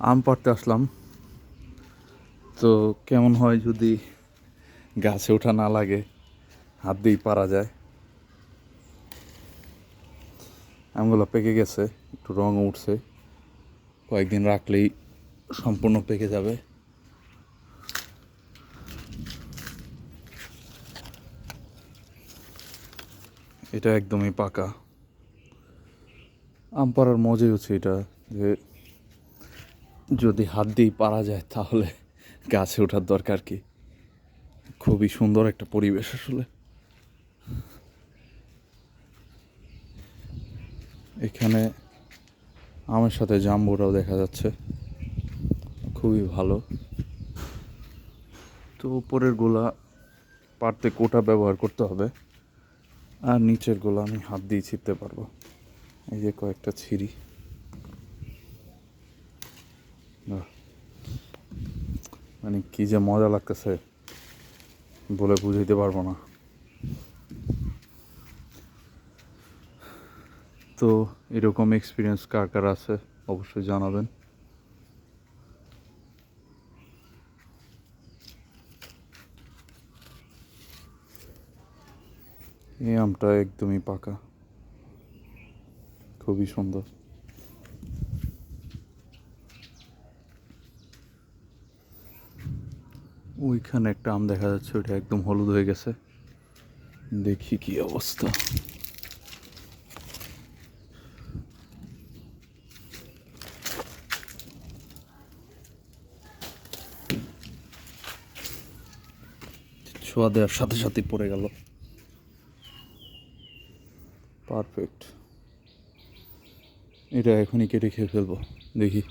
আম পাড়তে আসলাম। তো কেমন হয় যদি গাছে ওঠা না লাগে, হাত দিয়েই পারা যায়। আমগুলো পেকে গেছে, একটু রঙ উঠছে, কয়েকদিন রাখলেই সম্পূর্ণ পেকে যাবে। এটা একদমই পাকা। আম পাড়ার মজাই হচ্ছে এটা যে যদি হাত দিয়েই পারা যায় তাহলে গাছে ওঠার দরকার কি। খুবই সুন্দর একটা পরিবেশ আসলে। এখানে আমের সাথে জাম্বুরাও দেখা যাচ্ছে, খুবই ভালো। তো উপরের গোলা পাড়তে কোটা ব্যবহার করতে হবে, আর নিচের গোলা আমি হাত দিয়ে ছিঁড়তে পারবো। এই যে কয়েকটা ছিঁড়ি, মানে কি যে মজা লাগতেছে বলে বুঝাইতে পারবো না। তো এরকম এক্সপিরিয়েন্স কার কার আছে অবশ্যই জানাবেন। এই আমটা একদমই পাকা, খুবই সুন্দর। ওইখানে একটা আম দেখা যাচ্ছে, ওইটা একদম হলুদ হয়ে গেছে। দেখি কি অবস্থা। ছোঁয়া দেওয়ার সাথে সাথে পড়ে গেল। পারফেক্ট। এটা এখনই কেটে খেয়ে ফেলবো, দেখি।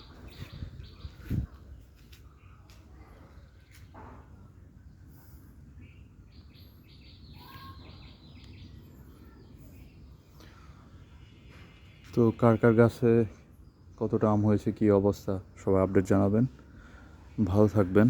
তো কার কার গাছে কতটা আম হয়েছে, কী অবস্থা, সবাই আপডেট জানাবেন। ভালো থাকবেন।